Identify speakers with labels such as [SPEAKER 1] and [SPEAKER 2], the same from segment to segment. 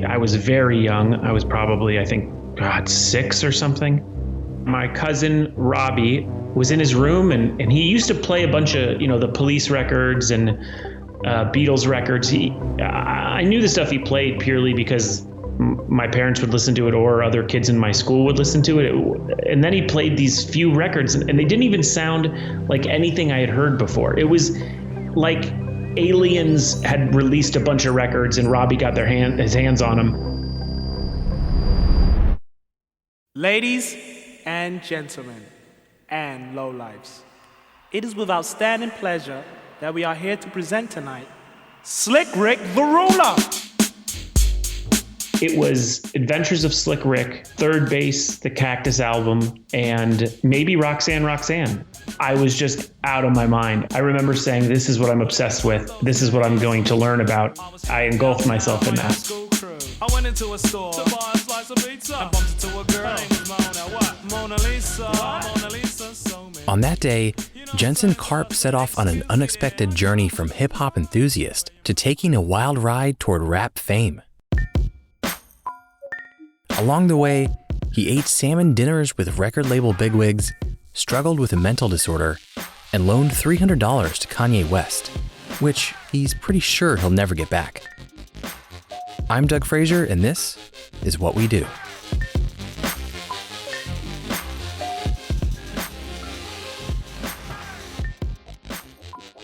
[SPEAKER 1] I was very young. I was probably, I think, God, 6 or something. My cousin Robbie was in his room, and he used to play a bunch of, the Police records and Beatles records. I knew the stuff he played purely because my parents would listen to it, or other kids in my school would listen to it. And then he played these few records, and they didn't even sound like anything I had heard before. It was like aliens had released a bunch of records and Robbie got his hands on them.
[SPEAKER 2] Ladies and gentlemen and lowlifes, it is with outstanding pleasure that we are here to present tonight Slick Rick the Ruler.
[SPEAKER 1] It was Adventures of Slick Rick, Third Base, the Cactus album, and maybe Roxanne, Roxanne. I was just out of my mind. I remember saying, this is what I'm obsessed with. This is what I'm going to learn about. I engulfed myself in that.
[SPEAKER 2] I went into a store to buy a slice of pizza. I bumped into a girl. Mona Lisa.
[SPEAKER 3] On that day, Jensen Karp set off on an unexpected journey from hip-hop enthusiast to taking a wild ride toward rap fame. Along the way, he ate salmon dinners with record label bigwigs, struggled with a mental disorder, and loaned $300 to Kanye West, which he's pretty sure he'll never get back. I'm Doug Frazier, and this is What We Do.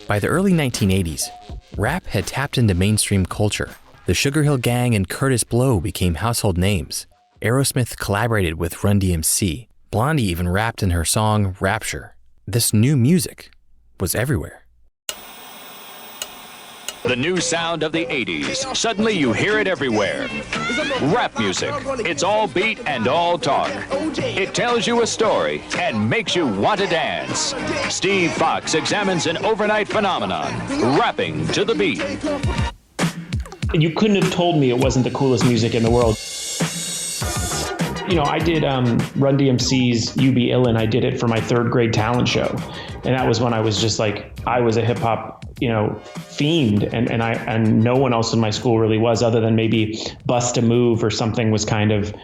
[SPEAKER 3] By the early 1980s, rap had tapped into mainstream culture. The Sugar Hill Gang and Curtis Blow became household names. Aerosmith collaborated with Run DMC. Blondie even rapped in her song Rapture. This new music was everywhere.
[SPEAKER 4] The new sound of the 80s. Suddenly you hear it everywhere. Rap music. It's all beat and all talk. It tells you a story and makes you want to dance. Steve Fox examines an overnight phenomenon, rapping to the beat.
[SPEAKER 1] You couldn't have told me it wasn't the coolest music in the world. I did Run DMC's You Be Illin'. I did it for my 3rd grade talent show. And that was when I was just like, I was a hip hop, fiend. And no one else in my school really was, other than maybe Bust a Move or something was kind of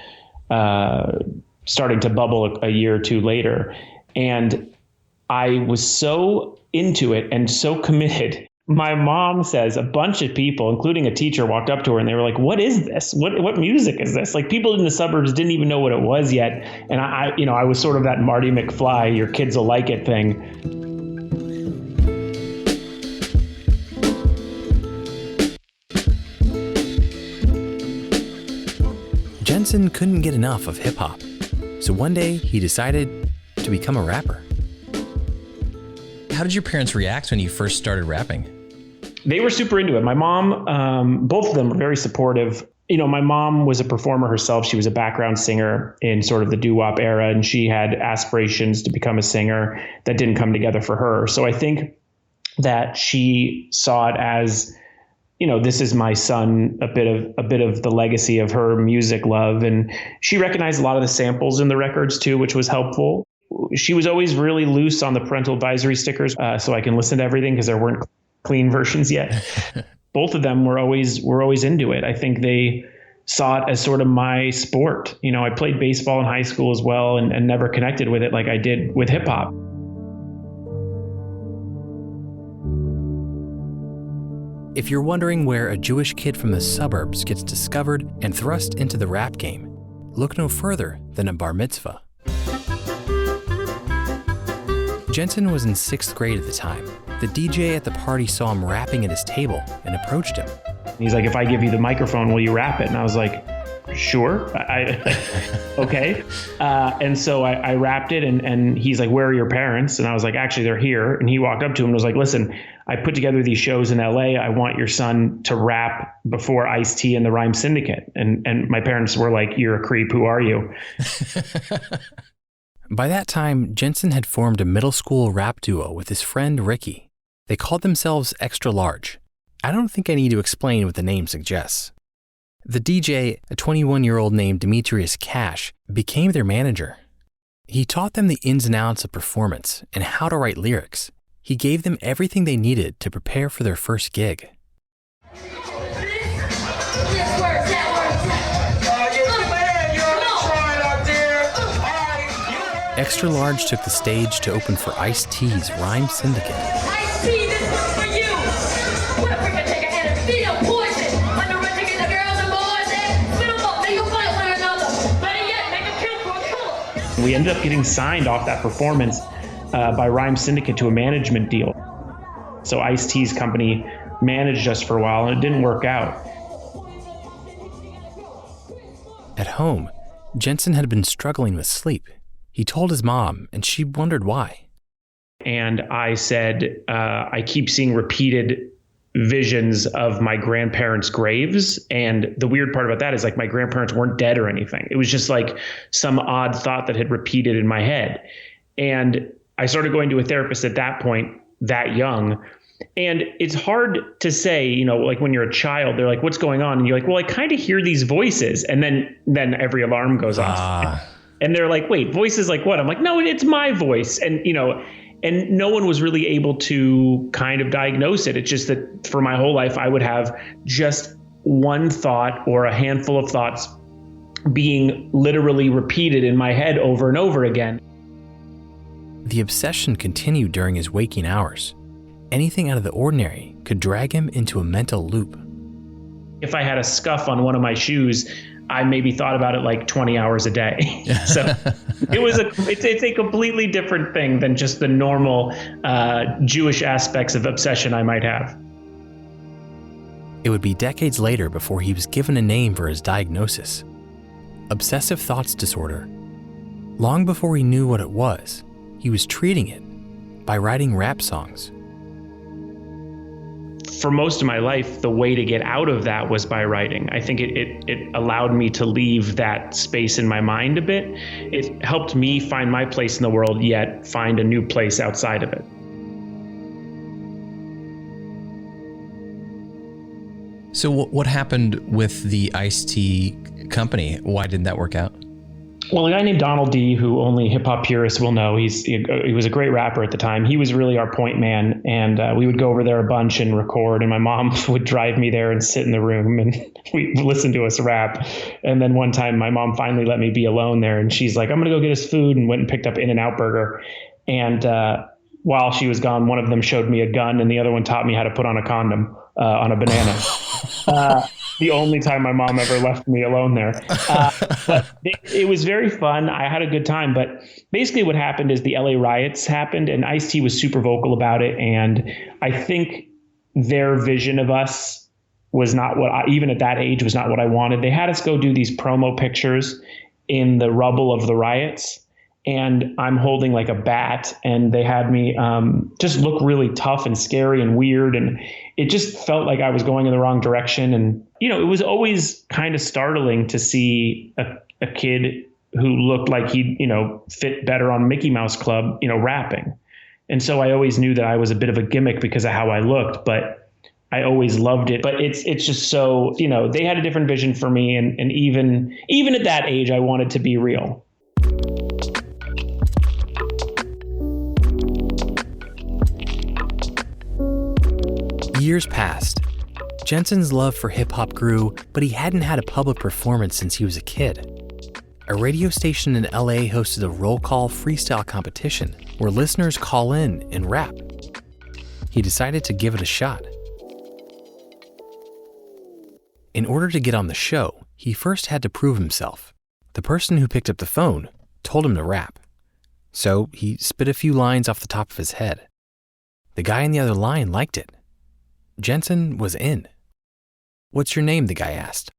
[SPEAKER 1] starting to bubble a year or two later. And I was so into it and so committed. My mom says a bunch of people, including a teacher, walked up to her and they were like, what is this? What music is this? Like, people in the suburbs didn't even know what it was yet. And I was sort of that Marty McFly, your kids will like it thing.
[SPEAKER 3] Jensen couldn't get enough of hip hop. So one day he decided to become a rapper.
[SPEAKER 5] How did your parents react when you first started rapping?
[SPEAKER 1] They were super into it. My mom, both of them were very supportive. My mom was a performer herself. She was a background singer in sort of the doo-wop era, and she had aspirations to become a singer that didn't come together for her. So I think that she saw it as, this is my son, a bit of the legacy of her music love. And she recognized a lot of the samples in the records too, which was helpful. She was always really loose on the parental advisory stickers, so I can listen to everything because there weren't clean versions yet. Both of them were always into it. I think they saw it as sort of my sport. I played baseball in high school as well and never connected with it like I did with hip hop.
[SPEAKER 3] If you're wondering where a Jewish kid from the suburbs gets discovered and thrust into the rap game, look no further than a bar mitzvah. Jensen was in 6th grade at the time. The DJ at the party saw him rapping at his table and approached him.
[SPEAKER 1] He's like, if I give you the microphone, will you rap it? And I was like, sure. Okay. And so I rapped it and he's like, where are your parents? And I was like, actually, they're here. And he walked up to him and was like, listen, I put together these shows in LA. I want your son to rap before Ice-T and the Rhyme Syndicate. And my parents were like, you're a creep. Who are you?
[SPEAKER 3] By that time, Jensen had formed a middle school rap duo with his friend Ricky. They called themselves Extra Large. I don't think I need to explain what the name suggests. The DJ, a 21-year-old named Demetrius Cash, became their manager. He taught them the ins and outs of performance and how to write lyrics. He gave them everything they needed to prepare for their first gig. Extra Large took the stage to open for Ice-T's Rhyme Syndicate.
[SPEAKER 6] Ice-T, this one's for you. What if we could take a hand and feel poison? Underrun to get the girls and boys and spit them up, make them fight one another. Better yet, make them kill for a color.
[SPEAKER 1] We ended up getting signed off that performance by Rhyme Syndicate to a management deal. So Ice-T's company managed us for a while, and it didn't work out.
[SPEAKER 3] At home, Jensen had been struggling with sleep. He told his mom, and she wondered why.
[SPEAKER 1] And I said, I keep seeing repeated visions of my grandparents' graves. And the weird part about that is, like, my grandparents weren't dead or anything. It was just like some odd thought that had repeated in my head. And I started going to a therapist at that point, that young. And it's hard to say, you know, like when you're a child, they're like, what's going on? And you're like, well, I kind of hear these voices. And then every alarm goes off. And they're like, wait, voices like what? I'm like, no, it's my voice. And, you know, and no one was really able to kind of diagnose it. It's just that for my whole life, I would have just one thought or a handful of thoughts being literally repeated in my head over and over again.
[SPEAKER 3] The obsession continued during his waking hours. Anything out of the ordinary could drag him into a mental loop.
[SPEAKER 1] If I had a scuff on one of my shoes, I maybe thought about it like 20 hours a day. So it's a completely different thing than just the normal Jewish aspects of obsession I might have.
[SPEAKER 3] It would be decades later before he was given a name for his diagnosis: obsessive thoughts disorder. Long before he knew what it was, he was treating it by writing rap songs.
[SPEAKER 1] For most of my life, the way to get out of that was by writing. I think it allowed me to leave that space in my mind a bit. It helped me find my place in the world, yet find a new place outside of it.
[SPEAKER 5] So what happened with the Ice-T company? Why didn't that work out?
[SPEAKER 1] Well, a guy named Donald D, who only hip-hop purists will know, he was a great rapper at the time. He was really our point man, and we would go over there a bunch and record, and my mom would drive me there and sit in the room, and we'd listen to us rap. And then one time, my mom finally let me be alone there, and she's like, I'm going to go get us food, and went and picked up In-N-Out Burger. And while she was gone, one of them showed me a gun, and the other one taught me how to put on a condom on a banana. The only time my mom ever left me alone there. But it was very fun. I had a good time. But basically what happened is the LA riots happened, and Ice-T was super vocal about it. And I think their vision of us was not what even at that age, was not what I wanted. They had us go do these promo pictures in the rubble of the riots. And I'm holding like a bat, and they had me just look really tough and scary and weird. And it just felt like I was going in the wrong direction. And, you know, it was always kind of startling to see a kid who looked like he'd, you know, fit better on Mickey Mouse Club, you know, rapping. And so I always knew that I was a bit of a gimmick because of how I looked, but I always loved it. But it's just so, you know, they had a different vision for me. And even at that age, I wanted to be real.
[SPEAKER 3] Years passed. Jensen's love for hip-hop grew, but he hadn't had a public performance since he was a kid. A radio station in LA hosted a roll call freestyle competition where listeners call in and rap. He decided to give it a shot. In order to get on the show, he first had to prove himself. The person who picked up the phone told him to rap. So he spit a few lines off the top of his head. The guy on the other line liked it. Jensen was in. "What's your name?" the guy asked.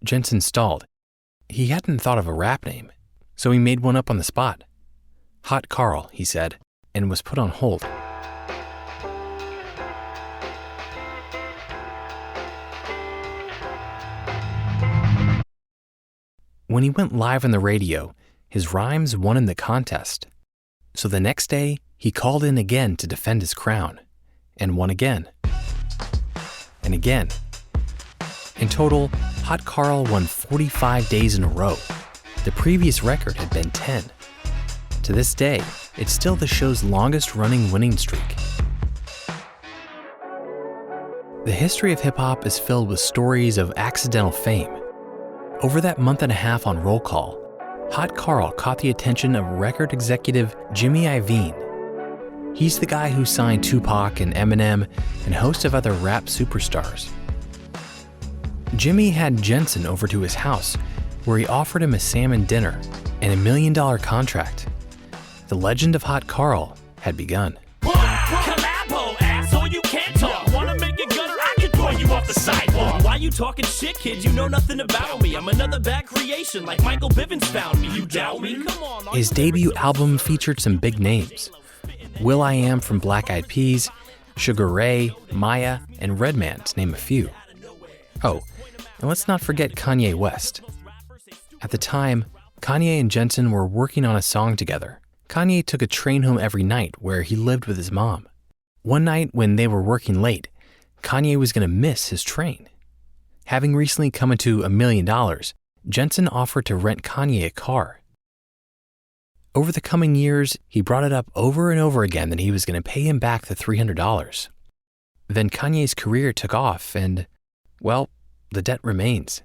[SPEAKER 3] Jensen stalled. He hadn't thought of a rap name, so he made one up on the spot. "Hot Karl," he said, and was put on hold. When he went live on the radio, his rhymes won in the contest. So the next day, he called in again to defend his crown, and won again. And again. In total, Hot Karl won 45 days in a row. The previous record had been 10. To this day, it's still the show's longest-running winning streak. The history of hip-hop is filled with stories of accidental fame. Over that month and a half on roll call, Hot Karl caught the attention of record executive Jimmy Iovine. He's the guy who signed Tupac and Eminem and a host of other rap superstars. Jimmy had Jensen over to his house, where he offered him a salmon dinner and $1 million contract. The legend of Hot Karl had begun.
[SPEAKER 7] Collabo, asshole, you can't talk. Wanna make it gutter? I can throw you off the sidewalk. Why you talking shit, kid? You know nothing about me. I'm another bad creation, like Michael Bivins found me. You doubt me? Come on.
[SPEAKER 3] His debut album featured some big names: will.i.am from Black Eyed Peas, Sugar Ray, Maya, and Redman, to name a few. Oh, and let's not forget Kanye West. At the time, Kanye and Jensen were working on a song together. Kanye took a train home every night where he lived with his mom. One night when they were working late, Kanye was going to miss his train. Having recently come into $1 million, Jensen offered to rent Kanye a car. Over the coming years, he brought it up over and over again that he was going to pay him back the $300. Then Kanye's career took off and, well, the debt remains.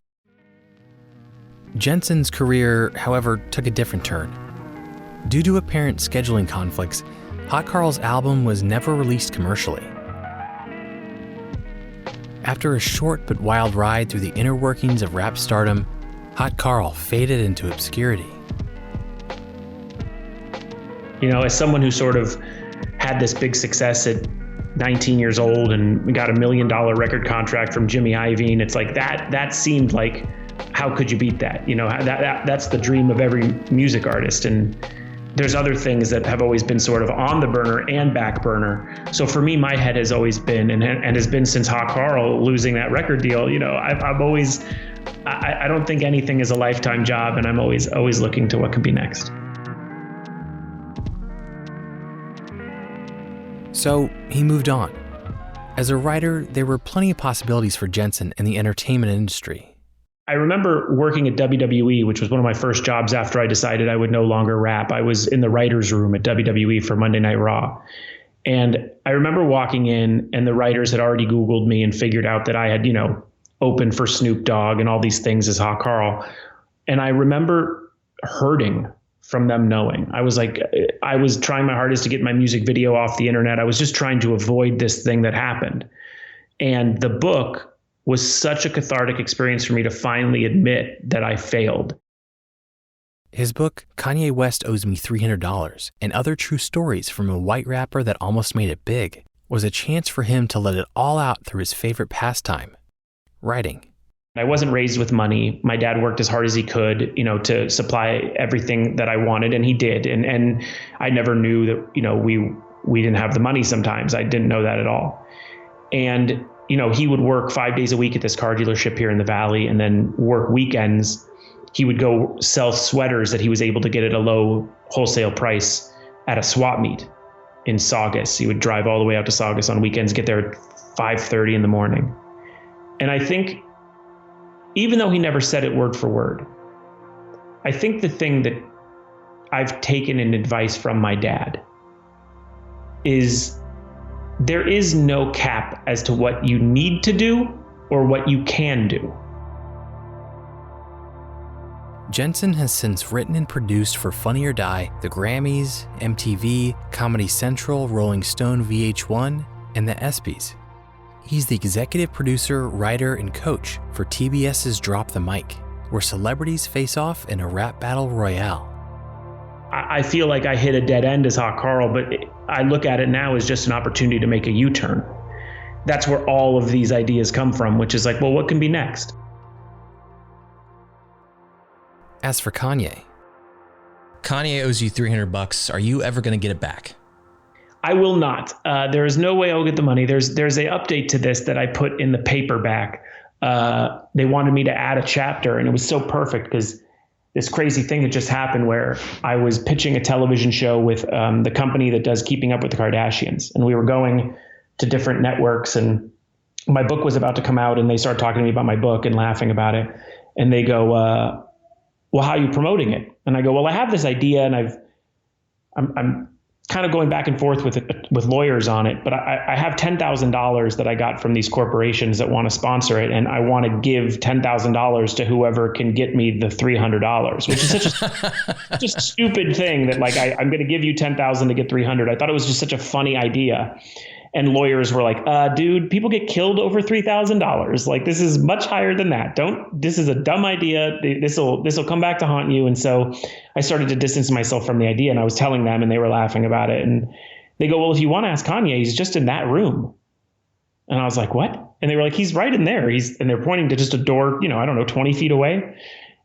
[SPEAKER 3] Jensen's career, however, took a different turn. Due to apparent scheduling conflicts, Hot Karl's album was never released commercially. After a short but wild ride through the inner workings of rap stardom, Hot Karl faded into obscurity.
[SPEAKER 1] You know, as someone who sort of had this big success at 19 years old and got $1 million record contract from Jimmy Iovine, it's like that seemed like, how could you beat that? You know, that's the dream of every music artist. And there's other things that have always been sort of on the burner and back burner. So for me, my head has always been, and has been since Hot Karl losing that record deal, you know, I don't think anything is a lifetime job, and I'm always looking to what can be next.
[SPEAKER 3] So he moved on. As a writer, there were plenty of possibilities for Jensen in the entertainment industry.
[SPEAKER 1] I remember working at WWE, which was one of my first jobs after I decided I would no longer rap. I was in the writer's room at WWE for Monday Night Raw. And I remember walking in, and the writers had already Googled me and figured out that I had, you know, opened for Snoop Dogg and all these things as Hot Karl. And I remember hurting from them knowing. I was trying my hardest to get my music video off the internet. I was just trying to avoid this thing that happened. And the book was such a cathartic experience for me to finally admit that I failed.
[SPEAKER 3] His book, Kanye West Owes Me $300, and Other True Stories from a White Rapper That Almost Made It Big, was a chance for him to let it all out through his favorite pastime, writing.
[SPEAKER 1] I wasn't raised with money. My dad worked as hard as he could, you know, to supply everything that I wanted, and he did. And I never knew that, you know, we didn't have the money sometimes. I didn't know that at all. And, you know, he would work 5 days a week at this car dealership here in the Valley, and then work weekends. He would go sell sweaters that he was able to get at a low wholesale price at a swap meet in Saugus. He would drive all the way out to Saugus on weekends, get there at 5:30 in the morning. And I think, even though he never said it word for word, I think the thing that I've taken in advice from my dad is there is no cap as to what you need to do or what you can do.
[SPEAKER 3] Jensen has since written and produced for Funny or Die, the Grammys, MTV, Comedy Central, Rolling Stone, VH1, and the ESPYs. He's the executive producer, writer, and coach for TBS's Drop the Mic, where celebrities face off in a rap battle royale.
[SPEAKER 1] I feel like I hit a dead end as Hot Karl, but I look at it now as just an opportunity to make a U-turn. That's where all of these ideas come from, which is like, well, what can be next?
[SPEAKER 3] As for Kanye
[SPEAKER 5] owes you $300. Are you ever going to get it back?
[SPEAKER 1] I will not. There is no way I'll get the money. There's a update to this that I put in the paperback. They wanted me to add a chapter, and it was so perfect because this crazy thing that just happened where I was pitching a television show with the company that does Keeping Up with the Kardashians, and we were going to different networks, and my book was about to come out, and they started talking to me about my book and laughing about it, and they go, well, how are you promoting it? And I go, well, I have this idea, and I'm kind of going back and forth with lawyers on it, but I have $10,000 that I got from these corporations that want to sponsor it, and I want to give $10,000 to whoever can get me the $300, which is such a stupid thing that like I'm going to give you $10,000 to get $300. I thought it was just such a funny idea. And lawyers were like, dude, people get killed over $3,000. Like, this is much higher than that. This is a dumb idea. This will come back to haunt you. And so I started to distance myself from the idea, and I was telling them, and they were laughing about it. And they go, well, if you want to ask Kanye, he's just in that room. And I was like, what? And they were like, he's right in there. And they're pointing to just a door, 20 feet away.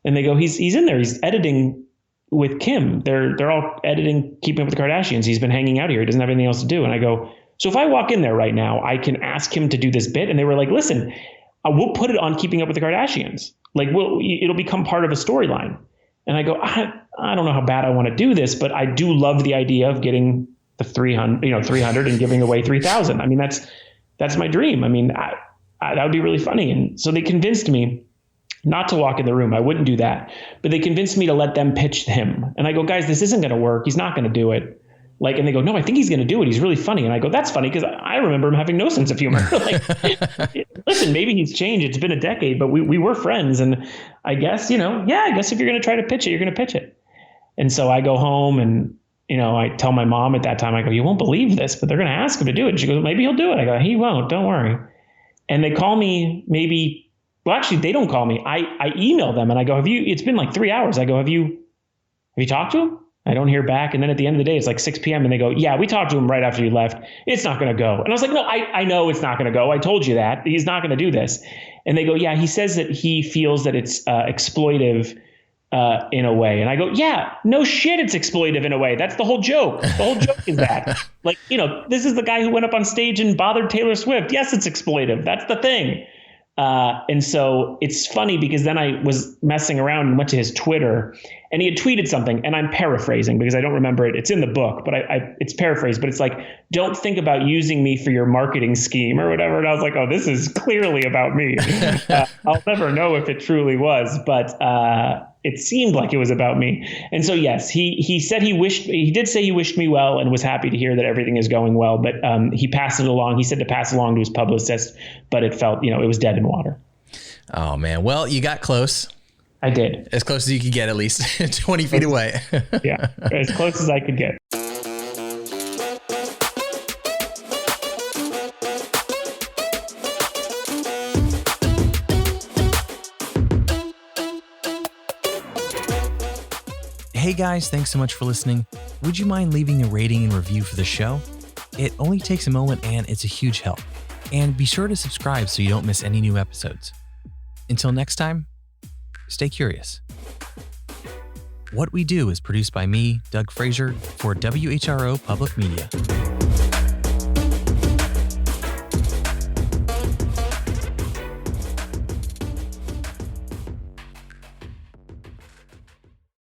[SPEAKER 1] And they go, he's in there. He's editing with Kim. They're all editing Keeping Up with the Kardashians. He's been hanging out here. He doesn't have anything else to do. And I go, so if I walk in there right now, I can ask him to do this bit. And they were like, listen, we'll put it on Keeping Up with the Kardashians. Like, it'll become part of a storyline. And I go, I don't know how bad I want to do this, but I do love the idea of getting the 300 and giving away 3,000. I mean, that's my dream. I mean, that would be really funny. And so they convinced me not to walk in the room. I wouldn't do that, but they convinced me to let them pitch him. And I go, guys, this isn't going to work. He's not going to do it. Like, and they go, no, I think he's going to do it. He's really funny. And I go, that's funny, because I remember him having no sense of humor. Like, listen, maybe he's changed. It's been a decade, but we were friends. And I guess, I guess if you're going to try to pitch it, you're going to pitch it. And so I go home and, I tell my mom at that time, I go, you won't believe this, but they're going to ask him to do it. And she goes, maybe he'll do it. I go, he won't, don't worry. And they call me actually, they don't call me. I email them and I go, it's been like 3 hours. I go, have you talked to him? I don't hear back. And then at the end of the day, it's like 6 p.m. and they go, yeah, we talked to him right after you left. It's not going to go. And I was like, no, I know it's not going to go. I told you that. He's not going to do this. And they go, yeah, he says that he feels that it's exploitive in a way. And I go, yeah, no shit, it's exploitive in a way. That's the whole joke. The whole joke is that. Like, this is the guy who went up on stage and bothered Taylor Swift. Yes, it's exploitive. That's the thing. And so it's funny because then I was messing around and went to his Twitter, and he had tweeted something, and I'm paraphrasing because I don't remember it. It's in the book, but it's paraphrased, but it's like, don't think about using me for your marketing scheme or whatever. And I was like, oh, this is clearly about me. I'll never know if it truly was, but it seemed like it was about me. And so, yes, he said he did say he wished me well and was happy to hear that everything is going well, but he passed it along. He said to pass along to his publicist, but it felt, it was dead in water.
[SPEAKER 5] Oh, man. Well, you got close.
[SPEAKER 1] I did.
[SPEAKER 5] As close as you could get, at least 20 feet away.
[SPEAKER 1] Yeah, as close as I could get.
[SPEAKER 3] Hey guys, thanks so much for listening. Would you mind leaving a rating and review for the show? It only takes a moment and it's a huge help. And be sure to subscribe so you don't miss any new episodes. Until next time, stay curious. What We Do is produced by me, Doug Frazier, for WHRO Public Media.